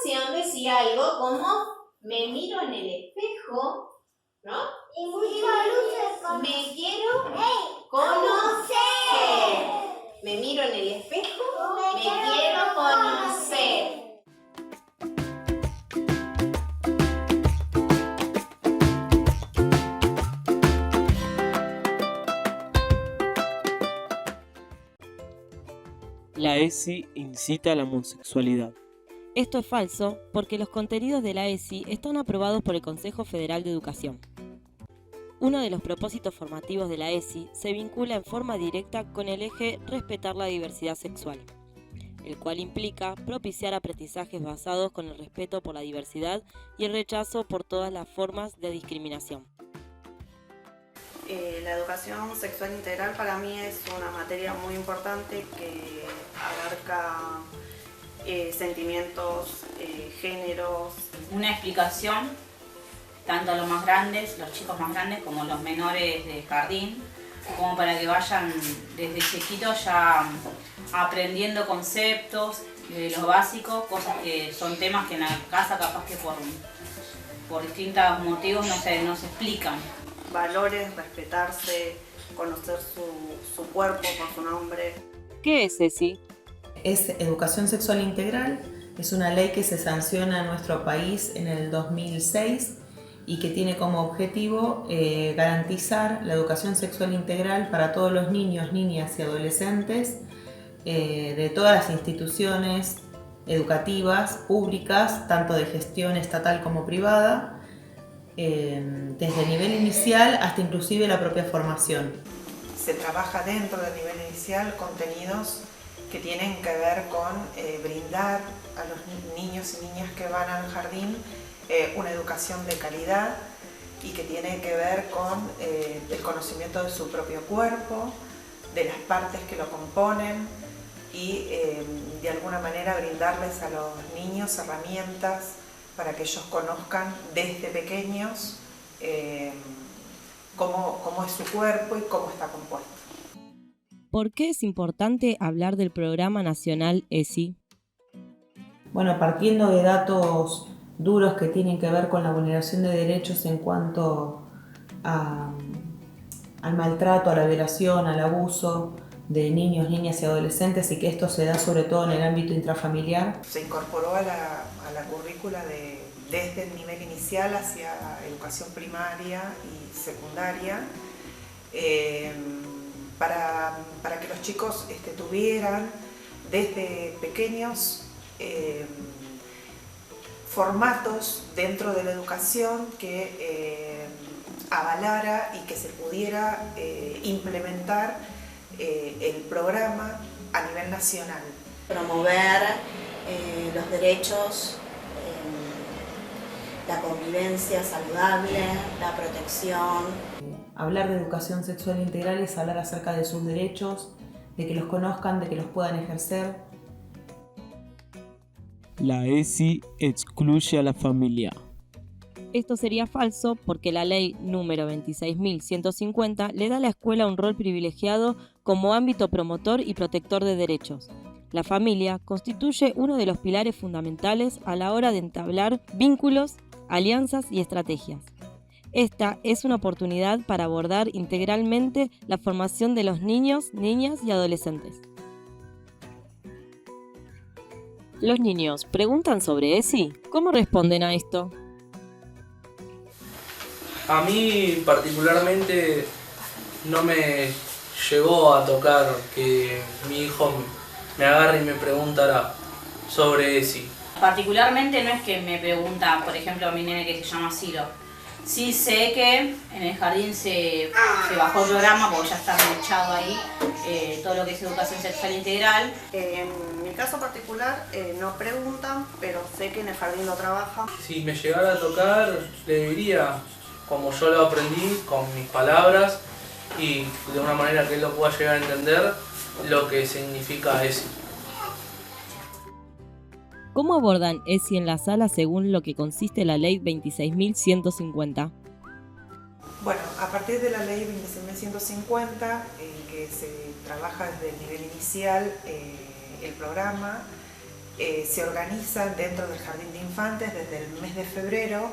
canción decía algo como me miro en el espejo, ¿no? Y muchas luces. Me quiero conocer. Me miro en el espejo, me quiero conocer. La ESI incita a la homosexualidad. Esto es falso porque los contenidos de la ESI están aprobados por el Consejo Federal de Educación. Uno de los propósitos formativos de la ESI se vincula en forma directa con el eje respetar la diversidad sexual, el cual implica propiciar aprendizajes basados con el respeto por la diversidad y el rechazo por todas las formas de discriminación. La educación sexual integral para mí es una materia muy importante que abarca sentimientos, géneros. Una explicación, tanto a los más grandes, los chicos más grandes, como los menores de jardín, como para que vayan desde chiquitos ya aprendiendo conceptos, los básicos, cosas que son temas que en la casa capaz que por distintos motivos no se explican. Valores, respetarse, conocer su cuerpo por su nombre. ¿Qué es ESI? Es Educación Sexual Integral, es una ley que se sanciona en nuestro país en el 2006 y que tiene como objetivo garantizar la educación sexual integral para todos los niños, niñas y adolescentes de todas las instituciones educativas, públicas, tanto de gestión estatal como privada, desde el nivel inicial hasta inclusive la propia formación. Se trabaja dentro del nivel inicial contenidos que tienen que ver con brindar a los niños y niñas que van al jardín una educación de calidad y que tiene que ver con el conocimiento de su propio cuerpo, de las partes que lo componen y de alguna manera brindarles a los niños herramientas para que ellos conozcan desde pequeños cómo es su cuerpo y cómo está compuesto. ¿Por qué es importante hablar del Programa Nacional ESI? Bueno, partiendo de datos duros que tienen que ver con la vulneración de derechos en cuanto al maltrato, a la violación, al abuso de niños, niñas y adolescentes, y que esto se da sobre todo en el ámbito intrafamiliar. Se incorporó a la currícula desde el nivel inicial hacia educación primaria y secundaria para que los chicos tuvieran desde pequeños formatos dentro de la educación que avalara y que se pudiera implementar el programa a nivel nacional. Promover los derechos, la convivencia saludable, la protección. Hablar de educación sexual integral es hablar acerca de sus derechos, de que los conozcan, de que los puedan ejercer. La ESI excluye a la familia. Esto sería falso porque la ley número 26.150 le da a la escuela un rol privilegiado como ámbito promotor y protector de derechos. La familia constituye uno de los pilares fundamentales a la hora de entablar vínculos, alianzas y estrategias. Esta es una oportunidad para abordar integralmente la formación de los niños, niñas y adolescentes. Los niños preguntan sobre ESI. ¿Cómo responden a esto? A mí particularmente no me llegó a tocar que mi hijo me agarre y me preguntara sobre ESI. Particularmente no es que me preguntan, por ejemplo, a mi nene que se llama Ciro. Sí sé que en el jardín se bajó el programa porque ya está echado ahí todo lo que es educación sexual integral. En mi caso particular no preguntan, pero sé que en el jardín lo trabajan. Si me llegara a tocar, le diría como yo lo aprendí, con mis palabras y de una manera que él lo pueda llegar a entender lo que significa ESI. ¿Cómo abordan ESI en la sala según lo que consiste la ley 26.150? Bueno, a partir de la ley 26.150, que se trabaja desde el nivel inicial el programa, se organizan dentro del Jardín de Infantes desde el mes de febrero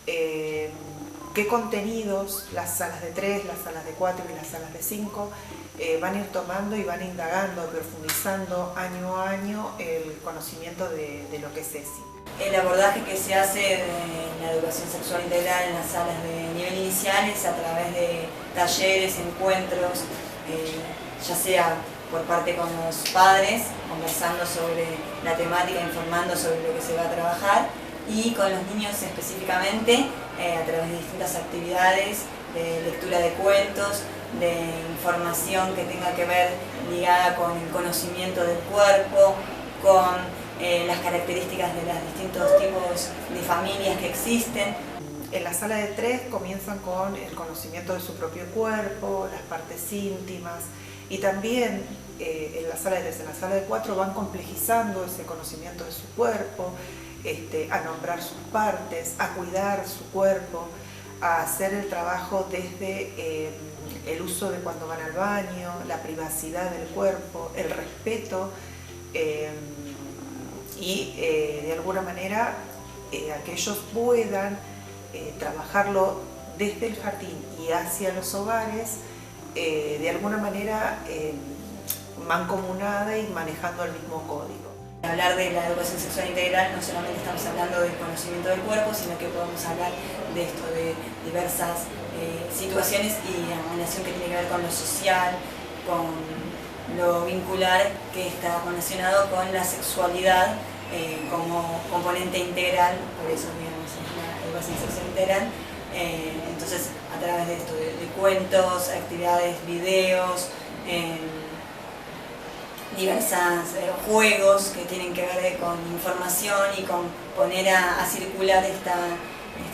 qué contenidos las salas de 3, las salas de 4 y las salas de 5 van a ir tomando y van indagando, profundizando año a año el conocimiento de lo que es ESI. El abordaje que se hace en la educación sexual integral en las salas de nivel inicial es a través de talleres, encuentros, ya sea por parte con los padres, conversando sobre la temática, informando sobre lo que se va a trabajar, y con los niños específicamente a través de distintas actividades de lectura de cuentos, de información que tenga que ver ligada con el conocimiento del cuerpo, con las características de los distintos tipos de familias que existen. En la sala de 3 comienzan con el conocimiento de su propio cuerpo, las partes íntimas, y también en la sala de 3, en la sala de 4 van complejizando ese conocimiento de su cuerpo, a nombrar sus partes, a cuidar su cuerpo, a hacer el trabajo desde el uso de cuando van al baño, la privacidad del cuerpo, el respeto y de alguna manera a que ellos puedan trabajarlo desde el jardín y hacia los hogares de alguna manera mancomunada y manejando el mismo código. Hablar de la educación sexual integral no solamente estamos hablando del conocimiento del cuerpo, sino que podemos hablar de esto, de diversas situaciones y en relación que tiene que ver con lo social, con lo vincular, que está relacionado con la sexualidad como componente integral, por eso digamos es la educación sexual integral. Entonces a través de esto, de cuentos, actividades, videos, diversos juegos que tienen que ver con información y con poner a circular esta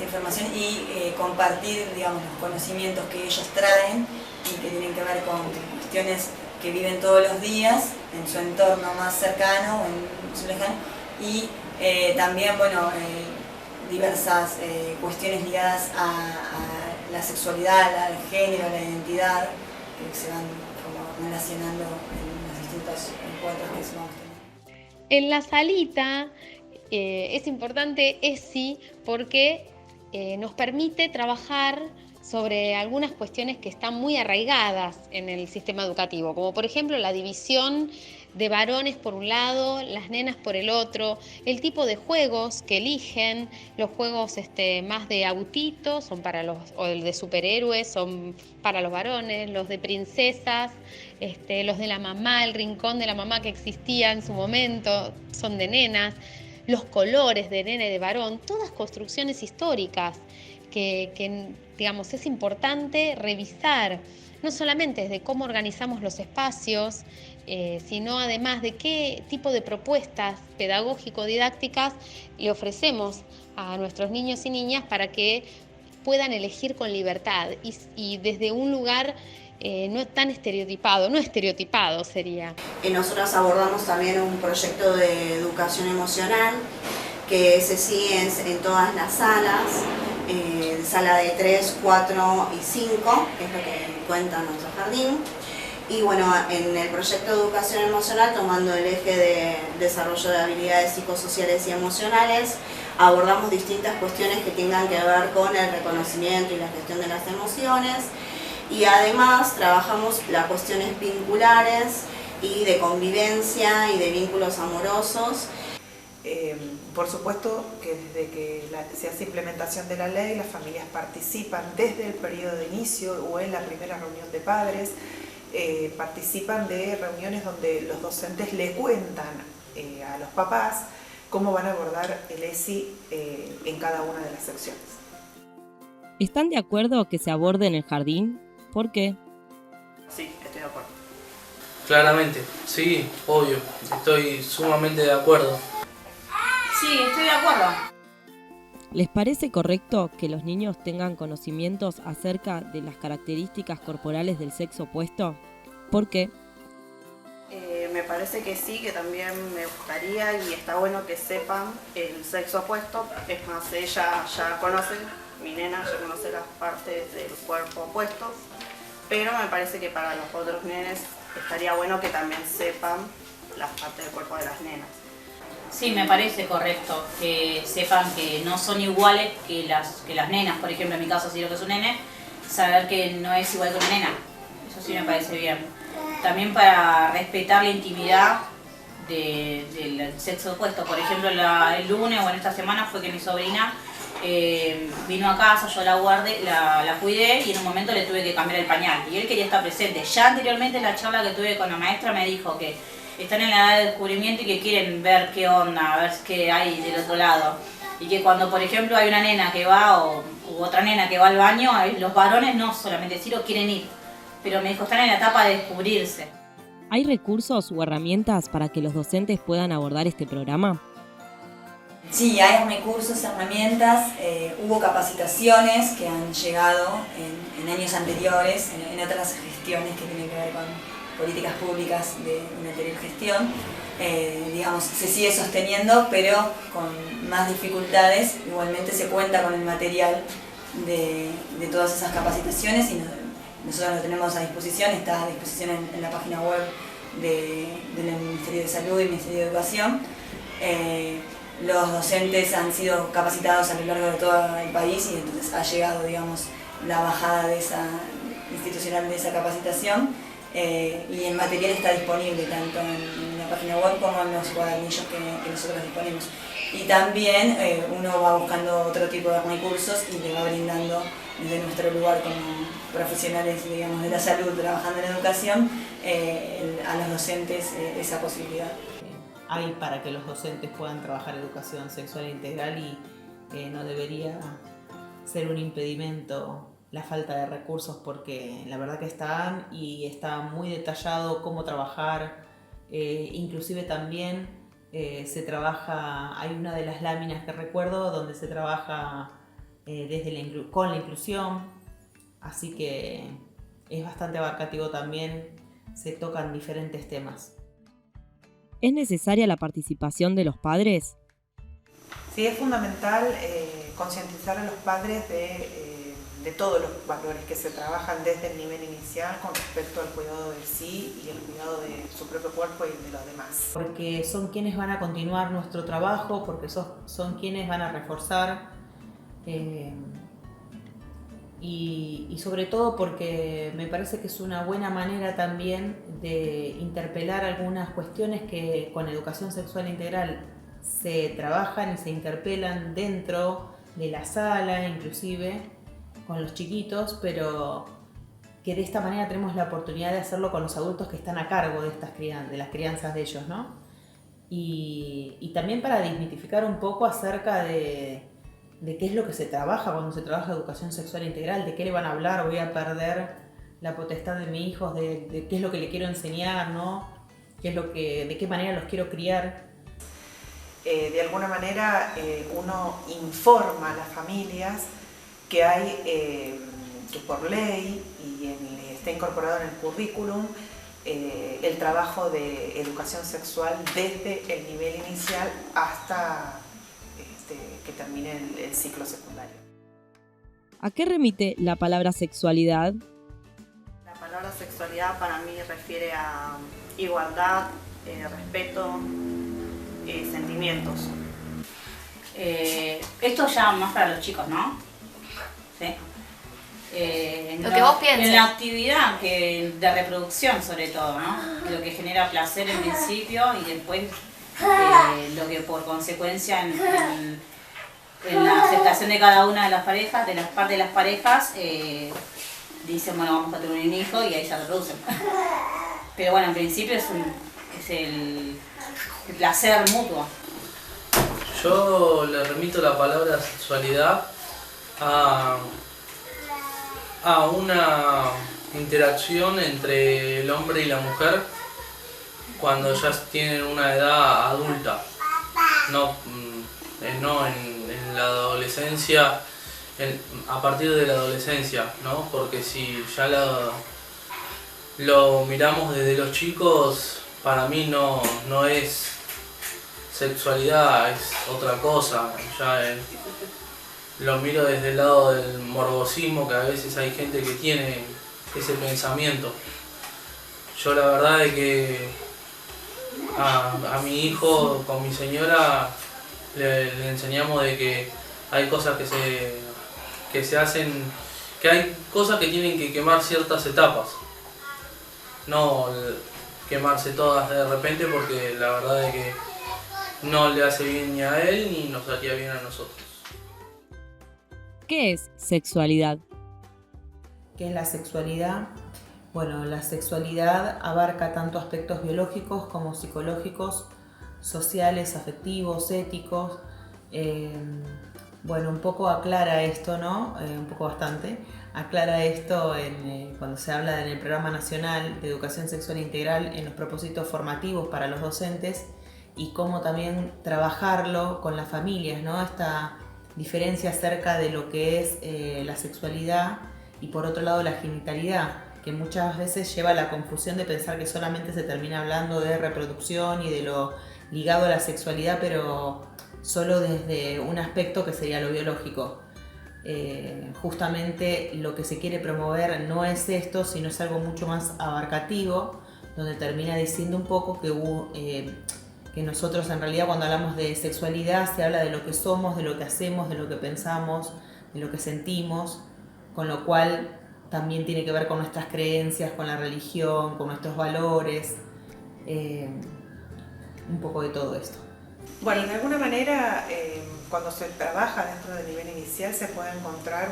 información y compartir, digamos, los conocimientos que ellos traen y que tienen que ver con cuestiones que viven todos los días en su entorno más cercano o en su lejano, y también, bueno, diversas cuestiones ligadas a la sexualidad, al género, a la identidad, que se van como relacionando en los distintos encuentros que se van teniendo. En la salita es importante ESI porque nos permite trabajar sobre algunas cuestiones que están muy arraigadas en el sistema educativo, como por ejemplo la división de varones por un lado, las nenas por el otro, el tipo de juegos que eligen, los juegos más de autitos son para o el de superhéroes son para los varones, los de princesas, los de la mamá, el rincón de la mamá que existía en su momento son de nenas, los colores de nena y de varón, todas construcciones históricas que digamos, es importante revisar, no solamente desde cómo organizamos los espacios, sino además de qué tipo de propuestas pedagógico-didácticas le ofrecemos a nuestros niños y niñas para que puedan elegir con libertad y desde un lugar no tan estereotipado sería. Nosotros abordamos también un proyecto de educación emocional que se sigue en todas las salas, sala de 3, 4 y 5, que es lo que cuenta nuestro jardín. Y bueno, en el proyecto de educación emocional, tomando el eje de desarrollo de habilidades psicosociales y emocionales, abordamos distintas cuestiones que tengan que ver con el reconocimiento y la gestión de las emociones, y además trabajamos las cuestiones vinculares y de convivencia y de vínculos amorosos. Por supuesto que desde que se hace implementación de la ley, las familias participan desde el periodo de inicio o en la primera reunión de padres, participan de reuniones donde los docentes le cuentan a los papás cómo van a abordar el ESI en cada una de las secciones. ¿Están de acuerdo que se aborde en el jardín? ¿Por qué? Sí, estoy de acuerdo. Claramente, sí, obvio, estoy sumamente de acuerdo. Sí, estoy de acuerdo. ¿Les parece correcto que los niños tengan conocimientos acerca de las características corporales del sexo opuesto? ¿Por qué? Me parece que sí, que también me gustaría y está bueno que sepan el sexo opuesto. Es más, ella ya conoce, mi nena ya conoce las partes del cuerpo opuesto, pero me parece que para los otros nenes estaría bueno que también sepan las partes del cuerpo de las nenas. Sí, me parece correcto que sepan que no son iguales que las nenas. Por ejemplo, en mi caso, si lo que es un nene, saber que no es igual que una nena. Eso sí me parece bien. También para respetar la intimidad del sexo opuesto. Por ejemplo, el lunes o en esta semana fue que mi sobrina vino a casa, yo la guardé, la cuidé y en un momento le tuve que cambiar el pañal. Y él quería estar presente. Ya anteriormente en la charla que tuve con la maestra me dijo que están en la edad de descubrimiento y que quieren ver qué onda, a ver qué hay del otro lado. Y que cuando, por ejemplo, hay una nena que va u otra nena que va al baño, los varones no solamente Ciro quieren ir. Pero me dijo, están en la etapa de descubrirse. ¿Hay recursos o herramientas para que los docentes puedan abordar este programa? Sí, hay recursos, herramientas, hubo capacitaciones que han llegado en años anteriores, en otras gestiones que tienen que ver con políticas públicas de una anterior gestión. Digamos, se sigue sosteniendo, pero con más dificultades. Igualmente se cuenta con el material de todas esas capacitaciones y nosotros lo tenemos a disposición, está a disposición en la página web del Ministerio de Salud y Ministerio de Educación. Los docentes han sido capacitados a lo largo de todo el país y entonces ha llegado, digamos, la bajada institucional de esa capacitación y el material está disponible tanto en la página web como en los cuadernillos que nosotros disponemos. Y también uno va buscando otro tipo de recursos y le va brindando desde nuestro lugar como profesionales, digamos, de la salud trabajando en educación a los docentes esa posibilidad. Hay para que los docentes puedan trabajar educación sexual integral y no debería ser un impedimento la falta de recursos porque la verdad que están y está muy detallado cómo trabajar, inclusive también se trabaja, hay una de las láminas que recuerdo donde se trabaja con la inclusión, así que es bastante abarcativo también, se tocan diferentes temas. ¿Es necesaria la participación de los padres? Sí, es fundamental concientizar a los padres de todos los valores que se trabajan desde el nivel inicial con respecto al cuidado de sí y el cuidado de su propio cuerpo y de los demás. Porque son quienes van a continuar nuestro trabajo, porque son quienes van a reforzar y sobre todo porque me parece que es una buena manera también de interpelar algunas cuestiones que con educación sexual integral se trabajan y se interpelan dentro de la sala, inclusive con los chiquitos, pero que de esta manera tenemos la oportunidad de hacerlo con los adultos que están a cargo de las crianzas de ellos, ¿no? Y también para desmitificar un poco acerca de qué es lo que se trabaja cuando se trabaja educación sexual integral, de qué le van a hablar, voy a perder la potestad de mi hijo, de qué es lo que le quiero enseñar, ¿no? De qué manera los quiero criar. De alguna manera uno informa a las familias que hay, que por ley y está incorporado en el currículum, el trabajo de educación sexual desde el nivel inicial hasta que termine el ciclo secundario. ¿A qué remite la palabra sexualidad? La palabra sexualidad para mí refiere a igualdad, respeto, sentimientos. Esto ya más para los chicos, ¿no? ¿Sí? Lo que vos pienses. En la actividad de reproducción sobre todo, ¿no? Lo que genera placer en principio y después lo que por consecuencia en la aceptación de cada una de las parejas, de las partes de las parejas, dicen, bueno, vamos a tener un hijo y ahí se reproducen. Pero bueno, en principio es el placer mutuo. Yo le remito la palabra sexualidad a una interacción entre el hombre y la mujer cuando ya tienen una edad adulta, no en la adolescencia, a partir de la adolescencia, ¿no? Porque si ya lo miramos desde los chicos, para mí no es sexualidad, es otra cosa. Ya lo miro desde el lado del morbosismo, que a veces hay gente que tiene ese pensamiento. Yo la verdad es que a mi hijo con mi señora le enseñamos de que hay cosas que se hacen, que hay cosas que tienen que quemar ciertas etapas, no quemarse todas de repente, porque la verdad es que no le hace bien ni a él ni nos haría bien a nosotros. ¿Qué es sexualidad? ¿Qué es la sexualidad? Bueno, la sexualidad abarca tanto aspectos biológicos como psicológicos, sociales, afectivos, éticos. Bueno, un poco aclara esto, ¿no? Un poco bastante. Aclara esto cuando se habla en el Programa Nacional de Educación Sexual Integral en los propósitos formativos para los docentes y cómo también trabajarlo con las familias, ¿no? Esta diferencia acerca de lo que es la sexualidad y por otro lado la genitalidad, que muchas veces lleva a la confusión de pensar que solamente se termina hablando de reproducción y de lo ligado a la sexualidad, pero solo desde un aspecto que sería lo biológico. Justamente lo que se quiere promover no es esto, sino es algo mucho más abarcativo, donde termina diciendo un poco que nosotros en realidad cuando hablamos de sexualidad se habla de lo que somos, de lo que hacemos, de lo que pensamos, de lo que sentimos, con lo cual también tiene que ver con nuestras creencias, con la religión, con nuestros valores, un poco de todo esto. Bueno, de alguna manera, cuando se trabaja dentro del nivel inicial se puede encontrar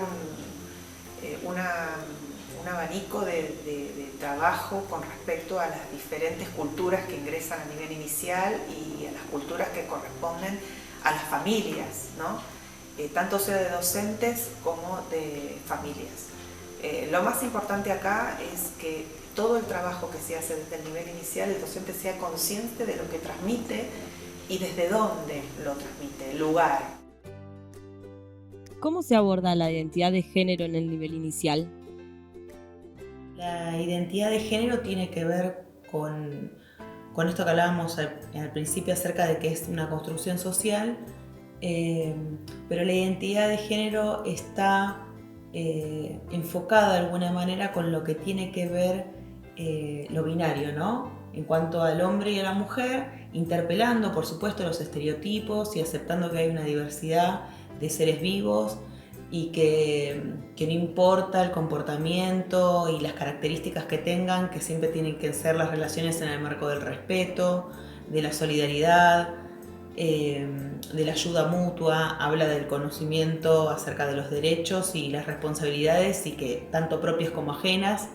un abanico de trabajo con respecto a las diferentes culturas que ingresan a nivel inicial y a las culturas que corresponden a las familias, ¿no? Tanto sea de docentes como de familias. Lo más importante acá es que todo el trabajo que se hace desde el nivel inicial, el docente sea consciente de lo que transmite y desde dónde lo transmite, el lugar. ¿Cómo se aborda la identidad de género en el nivel inicial? La identidad de género tiene que ver con esto que hablábamos al principio acerca de que es una construcción social, pero la identidad de género está enfocada de alguna manera con lo que tiene que ver lo binario, ¿no? En cuanto al hombre y a la mujer, interpelando por supuesto los estereotipos y aceptando que hay una diversidad de seres vivos y que no importa el comportamiento y las características que tengan, que siempre tienen que ser las relaciones en el marco del respeto, de la solidaridad, de la ayuda mutua, habla del conocimiento acerca de los derechos y las responsabilidades, y que tanto propias como ajenas,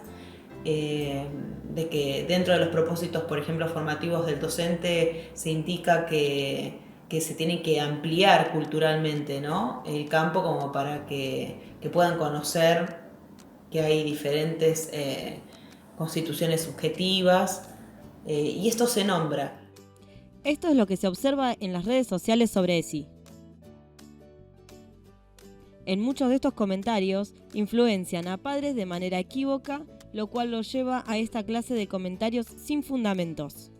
de que dentro de los propósitos, por ejemplo, formativos del docente se indica que se tiene que ampliar culturalmente, ¿no?, el campo como para que puedan conocer que hay diferentes constituciones subjetivas, y esto se nombra. Esto es lo que se observa en las redes sociales sobre ESI. En muchos de estos comentarios influencian a padres de manera equívoca, lo cual los lleva a esta clase de comentarios sin fundamentos.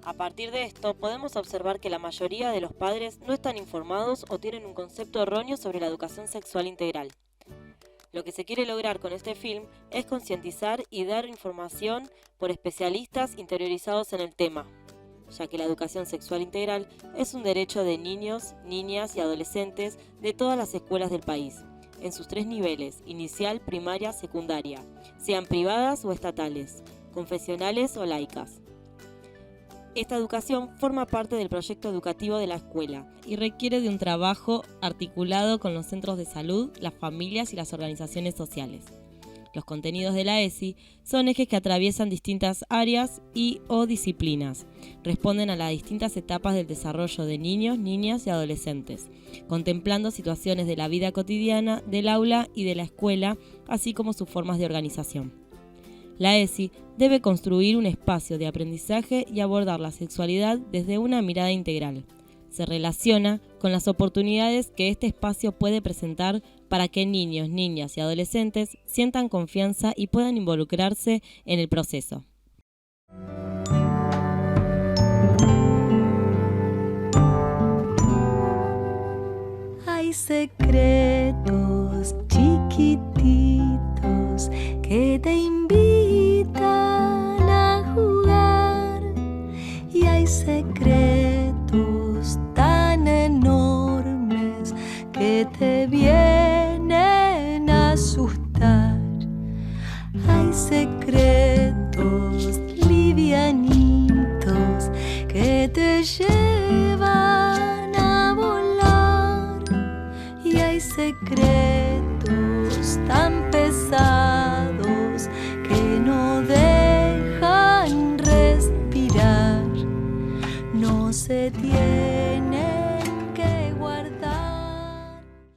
A partir de esto, podemos observar que la mayoría de los padres no están informados o tienen un concepto erróneo sobre la educación sexual integral. Lo que se quiere lograr con este film es concientizar y dar información por especialistas interiorizados en el tema, ya que la educación sexual integral es un derecho de niños, niñas y adolescentes de todas las escuelas del país, en sus 3 niveles, inicial, primaria, secundaria, sean privadas o estatales, confesionales o laicas. Esta educación forma parte del proyecto educativo de la escuela y requiere de un trabajo articulado con los centros de salud, las familias y las organizaciones sociales. Los contenidos de la ESI son ejes que atraviesan distintas áreas o disciplinas, responden a las distintas etapas del desarrollo de niños, niñas y adolescentes, contemplando situaciones de la vida cotidiana, del aula y de la escuela, así como sus formas de organización. La ESI debe construir un espacio de aprendizaje y abordar la sexualidad desde una mirada integral. Se relaciona con las oportunidades que este espacio puede presentar para que niños, niñas y adolescentes sientan confianza y puedan involucrarse en el proceso. Hay secretos chiquititos que te invitan a jugar. que te vienen a asustar. Hay secretos livianitos que te llevan a volar y hay secretos